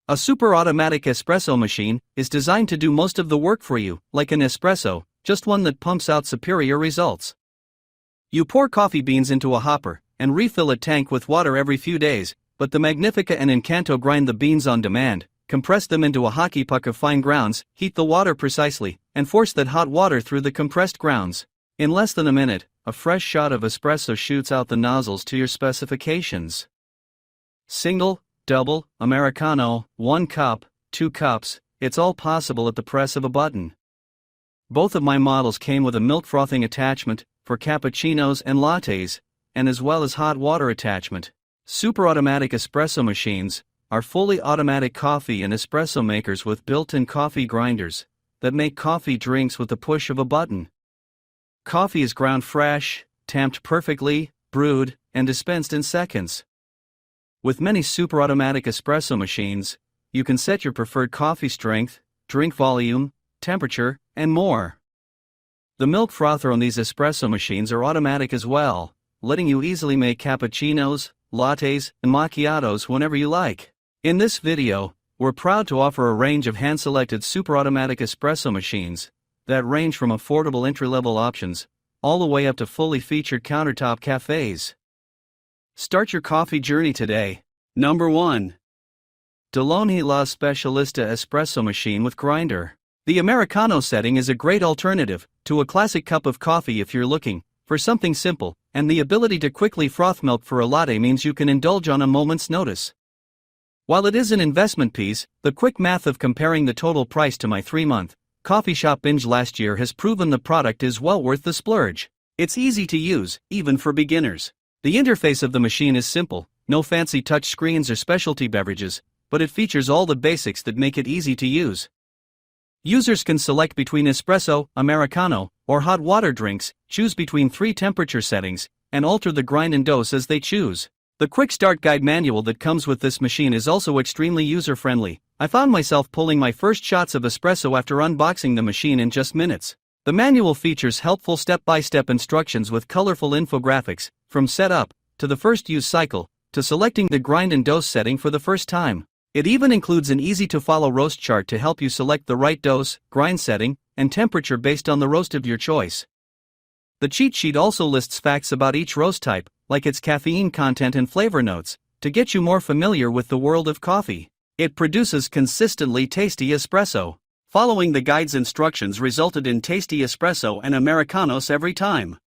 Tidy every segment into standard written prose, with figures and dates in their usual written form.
A super automatic espresso machine is designed to do most of the work for you, like an espresso, just one that pumps out superior results. You pour coffee beans into a hopper and refill a tank with water every few days, but the Magnifica and Encanto grind the beans on demand, compress them into a hockey puck of fine grounds, heat the water precisely, and force that hot water through the compressed grounds. In less than a minute, a fresh shot of espresso shoots out the nozzles to your specifications. Single, double, Americano, 1 cup, 2 cups, it's all possible at the press of a button. Both of my models came with a milk frothing attachment for cappuccinos and lattes, and as well as hot water attachment. Super automatic espresso machines are fully automatic coffee and espresso makers with built-in coffee grinders that make coffee drinks with the push of a button. Coffee is ground fresh, tamped perfectly, brewed, and dispensed in seconds. With many super automatic espresso machines, you can set your preferred coffee strength, drink volume, temperature, and more. The milk frother on these espresso machines are automatic as well, letting you easily make cappuccinos, lattes, and macchiatos whenever you like. In this video, we're proud to offer a range of hand-selected super automatic espresso machines that range from affordable entry-level options all the way up to fully featured countertop cafes. Start your coffee journey today. Number 1. Delonghi La Specialista Espresso Machine with Grinder. The Americano setting is a great alternative to a classic cup of coffee if you're looking for something simple, and the ability to quickly froth milk for a latte means you can indulge on a moment's notice. While it is an investment piece, the quick math of comparing the total price to my 3-month coffee shop binge last year has proven the product is well worth the splurge. It's easy to use, even for beginners. The interface of the machine is simple, no fancy touch screens or specialty beverages, but it features all the basics that make it easy to use. Users can select between espresso, Americano, or hot water drinks, choose between 3 temperature settings, and alter the grind and dose as they choose. The quick start guide manual that comes with this machine is also extremely user-friendly. I found myself pulling my first shots of espresso after unboxing the machine in just minutes. The manual features helpful step-by-step instructions with colorful infographics, from setup, to the first use cycle, to selecting the grind and dose setting for the first time. It even includes an easy-to-follow roast chart to help you select the right dose, grind setting, and temperature based on the roast of your choice. The cheat sheet also lists facts about each roast type, like its caffeine content and flavor notes, to get you more familiar with the world of coffee. It produces consistently tasty espresso. Following the guide's instructions resulted in tasty espresso and Americanos every time.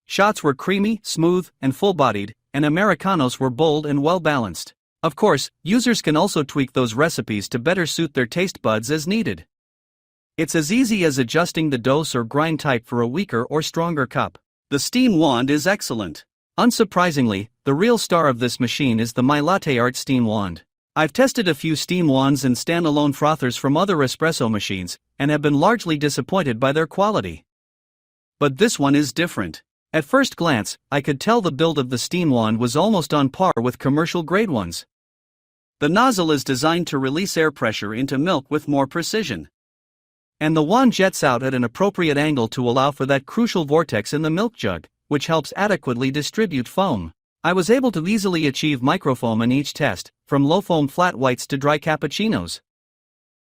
Shots were creamy, smooth, and full-bodied, and Americanos were bold and well-balanced. Of course, users can also tweak those recipes to better suit their taste buds as needed. It's as easy as adjusting the dose or grind type for a weaker or stronger cup. The steam wand is excellent. Unsurprisingly, the real star of this machine is the My Latte Art Steam Wand. I've tested a few steam wands and standalone frothers from other espresso machines, and have been largely disappointed by their quality. But this one is different. At first glance, I could tell the build of the steam wand was almost on par with commercial-grade ones. The nozzle is designed to release air pressure into milk with more precision. And the wand jets out at an appropriate angle to allow for that crucial vortex in the milk jug, which helps adequately distribute foam. I was able to easily achieve microfoam in each test, from low-foam flat whites to dry cappuccinos.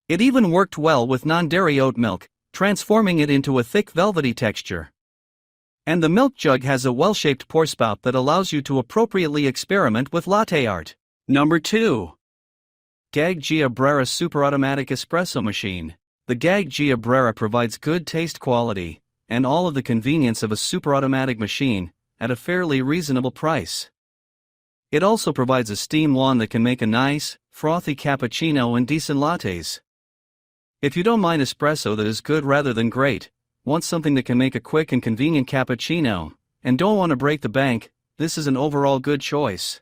It even worked well with non-dairy oat milk, transforming it into a thick velvety texture. And the milk jug has a well-shaped pour spout that allows you to appropriately experiment with latte art. Number 2. GAG Gia Brera Super Automatic Espresso Machine. The GAG Gia Brera provides good taste quality, and all of the convenience of a super automatic machine, at a fairly reasonable price. It also provides a steam wand that can make a nice, frothy cappuccino and decent lattes. If you don't mind espresso that is good rather than great, want something that can make a quick and convenient cappuccino, and don't want to break the bank, this is an overall good choice.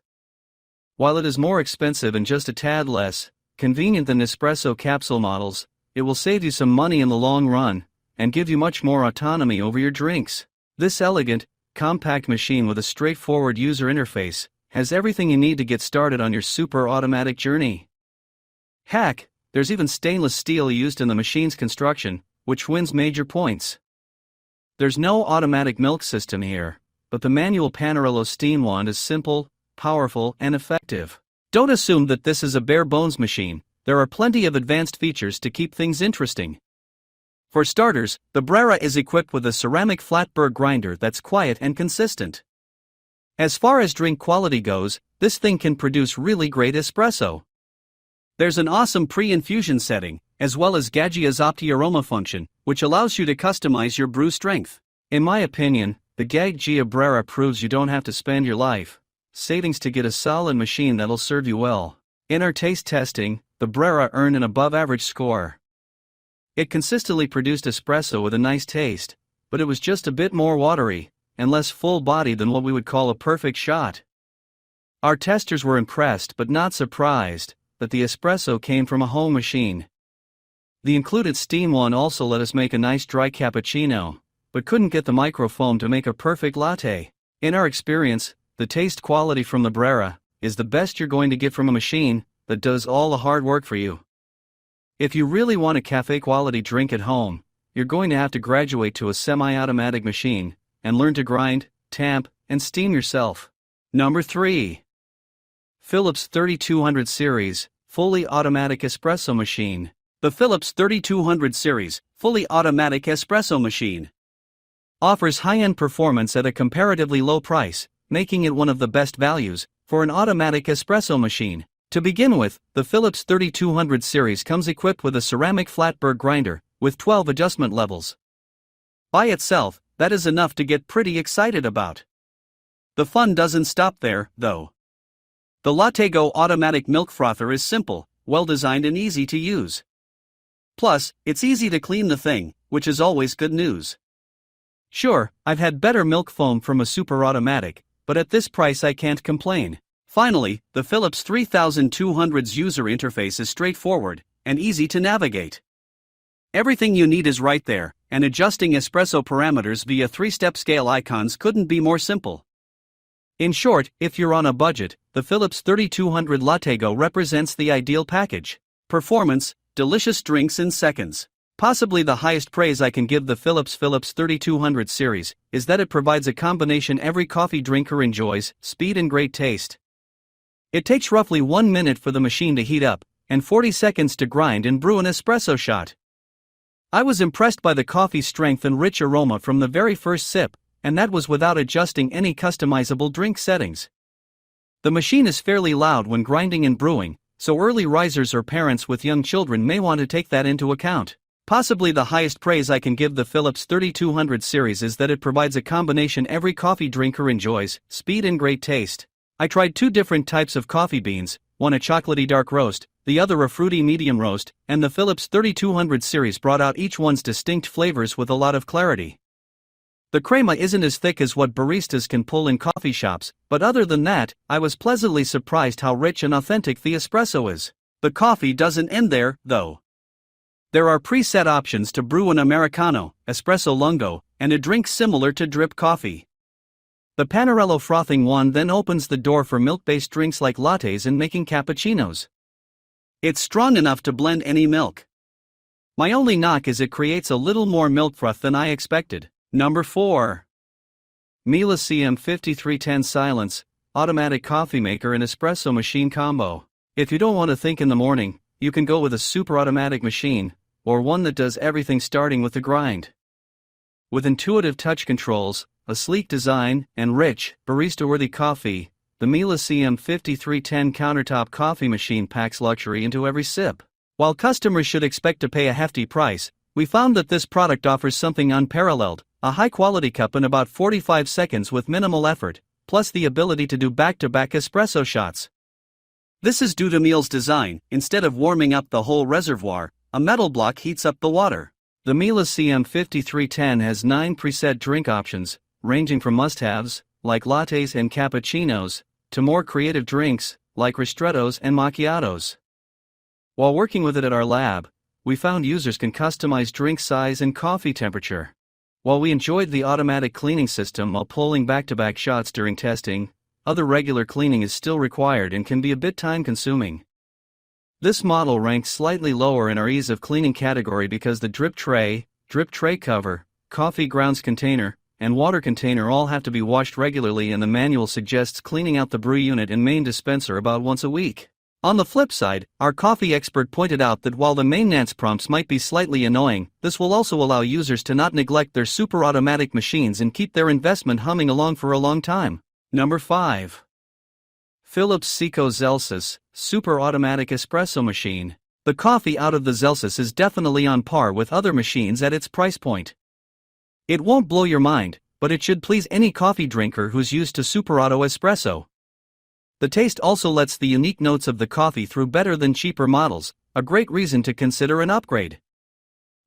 While it is more expensive and just a tad less convenient than espresso capsule models, it will save you some money in the long run, and give you much more autonomy over your drinks. This elegant, compact machine with a straightforward user interface has everything you need to get started on your super automatic journey. Heck, there's even stainless steel used in the machine's construction, which wins major points. There's no automatic milk system here, but the manual Panarello steam wand is simple, powerful, and effective. Don't assume that this is a bare-bones machine. There are plenty of advanced features to keep things interesting. For starters, the Brera is equipped with a ceramic flat burr grinder that's quiet and consistent. As far as drink quality goes, this thing can produce really great espresso. There's an awesome pre-infusion setting, as well as Gaggia's OptiAroma function, which allows you to customize your brew strength. In my opinion, the Gaggia Brera proves you don't have to spend your life savings to get a solid machine that'll serve you well. In our taste testing, the Brera earned an above-average score. It consistently produced espresso with a nice taste, but it was just a bit more watery and less full-bodied than what we would call a perfect shot. Our testers were impressed but not surprised that the espresso came from a home machine. The included steam one also let us make a nice dry cappuccino, but couldn't get the microfoam to make a perfect latte. In our experience, the taste quality from the Brera is the best you're going to get from a machine that does all the hard work for you. If you really want a cafe-quality drink at home, you're going to have to graduate to a semi-automatic machine and learn to grind, tamp, and steam yourself. Number 3. Philips 3200 Series Fully Automatic Espresso Machine. The Philips 3200 Series Fully Automatic Espresso Machine offers high-end performance at a comparatively low price, making it one of the best values for an automatic espresso machine. To begin with, the Philips 3200 series comes equipped with a ceramic flat burr grinder with 12 adjustment levels. By itself, that is enough to get pretty excited about. The fun doesn't stop there, though. The Lattego automatic milk frother is simple, well-designed and easy to use. Plus, it's easy to clean the thing, which is always good news. Sure, I've had better milk foam from a super automatic, but at this price I can't complain. Finally, the Philips 3200's user interface is straightforward and easy to navigate. Everything you need is right there, and adjusting espresso parameters via 3-step scale icons couldn't be more simple. In short, if you're on a budget, the Philips 3200 Lattego represents the ideal package. Performance, delicious drinks in seconds. Possibly the highest praise I can give the Philips 3200 series is that it provides a combination every coffee drinker enjoys: speed and great taste. It takes roughly 1 minute for the machine to heat up, and 40 seconds to grind and brew an espresso shot. I was impressed by the coffee strength and rich aroma from the very first sip, and that was without adjusting any customizable drink settings. The machine is fairly loud when grinding and brewing, so early risers or parents with young children may want to take that into account. Possibly the highest praise I can give the Philips 3200 series is that it provides a combination every coffee drinker enjoys: speed and great taste. I tried 2 different types of coffee beans, one a chocolatey dark roast, the other a fruity medium roast, and the Philips 3200 series brought out each one's distinct flavors with a lot of clarity. The crema isn't as thick as what baristas can pull in coffee shops, but other than that, I was pleasantly surprised how rich and authentic the espresso is. The coffee doesn't end there, though. There are preset options to brew an Americano, espresso lungo, and a drink similar to drip coffee. The Panarello frothing wand then opens the door for milk-based drinks like lattes and making cappuccinos. It's strong enough to blend any milk. My only knock is it creates a little more milk froth than I expected. Number 4. Miele CM5310 Silence Automatic Coffee Maker and Espresso Machine Combo. If you don't want to think in the morning, you can go with a super automatic machine, or one that does everything starting with the grind. With intuitive touch controls, a sleek design, and rich, barista-worthy coffee, the Miele CM5310 countertop coffee machine packs luxury into every sip. While customers should expect to pay a hefty price, we found that this product offers something unparalleled: a high-quality cup in about 45 seconds with minimal effort, plus the ability to do back-to-back espresso shots. This is due to Miele's design. Instead of warming up the whole reservoir, a metal block heats up the water. The Miele CM5310 has 9 preset drink options, ranging from must-haves, like lattes and cappuccinos, to more creative drinks, like ristrettos and macchiatos. While working with it at our lab, we found users can customize drink size and coffee temperature. While we enjoyed the automatic cleaning system while pulling back-to-back shots during testing, other regular cleaning is still required and can be a bit time-consuming. This model ranks slightly lower in our ease of cleaning category because the drip tray cover, coffee grounds container, and water container all have to be washed regularly, and the manual suggests cleaning out the brew unit and main dispenser about once a week. On the flip side, our coffee expert pointed out that while the maintenance prompts might be slightly annoying, this will also allow users to not neglect their super automatic machines and keep their investment humming along for a long time. Number 5. Philips Seco Celsius Super Automatic Espresso Machine. The coffee out of the Celsius is definitely on par with other machines at its price point. It won't blow your mind, but it should please any coffee drinker who's used to super auto espresso. The taste also lets the unique notes of the coffee through better than cheaper models, a great reason to consider an upgrade.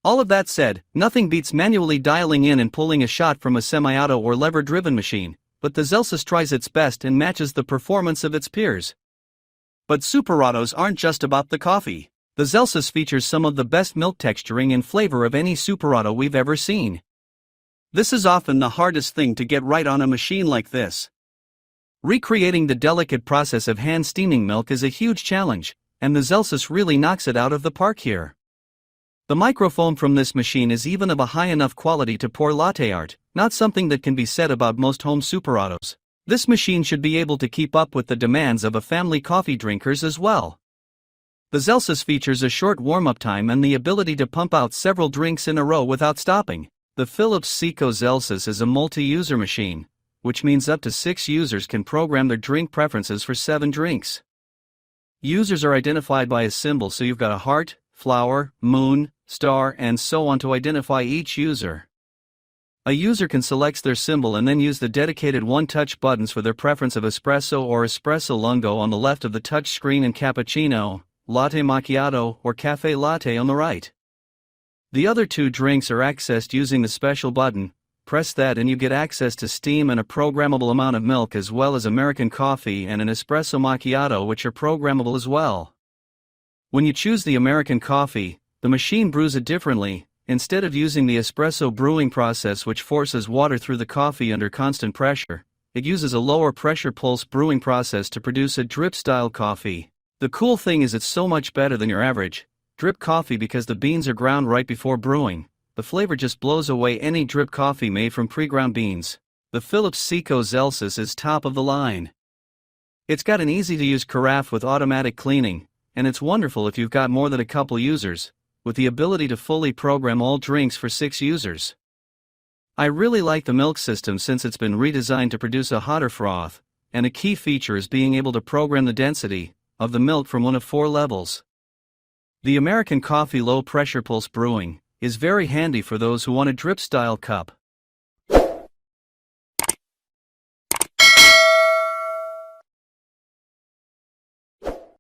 All of that said, nothing beats manually dialing in and pulling a shot from a semi-auto or lever-driven machine, but the Celsius tries its best and matches the performance of its peers. But super autos aren't just about the coffee. The Celsius features some of the best milk texturing and flavor of any super auto we've ever seen. This is often the hardest thing to get right on a machine like this. Recreating the delicate process of hand steaming milk is a huge challenge, and the Celsius really knocks it out of the park here. The microfoam from this machine is even of a high enough quality to pour latte art, not something that can be said about most home super autos. This machine should be able to keep up with the demands of a family coffee drinkers as well. The Celsius features a short warm-up time and the ability to pump out several drinks in a row without stopping. The Philips Seco Celsius is a multi-user machine, which means up to 6 users can program their drink preferences for 7 drinks. Users are identified by a symbol, so you've got a heart, flower, moon, star, and so on to identify each user. A user can select their symbol and then use the dedicated one-touch buttons for their preference of espresso or espresso lungo on the left of the touch screen and cappuccino, latte macchiato, or cafe latte on the right. The other 2 drinks are accessed using the special button. Press that and you get access to steam and a programmable amount of milk, as well as American coffee and an espresso macchiato, which are programmable as well. When you choose the American coffee, the machine brews it differently. Instead of using the espresso brewing process, which forces water through the coffee under constant pressure, it uses a lower pressure pulse brewing process to produce a drip-style coffee. The cool thing is it's so much better than your average drip coffee because the beans are ground right before brewing. The flavor just blows away any drip coffee made from pre-ground beans. The Philips Seco Celsius is top of the line. It's got an easy-to-use carafe with automatic cleaning, and it's wonderful if you've got more than a couple users, with the ability to fully program all drinks for 6 users. I really like the milk system since it's been redesigned to produce a hotter froth, and a key feature is being able to program the density of the milk from one of 4 levels. The American coffee low-pressure pulse brewing is very handy for those who want a drip-style cup.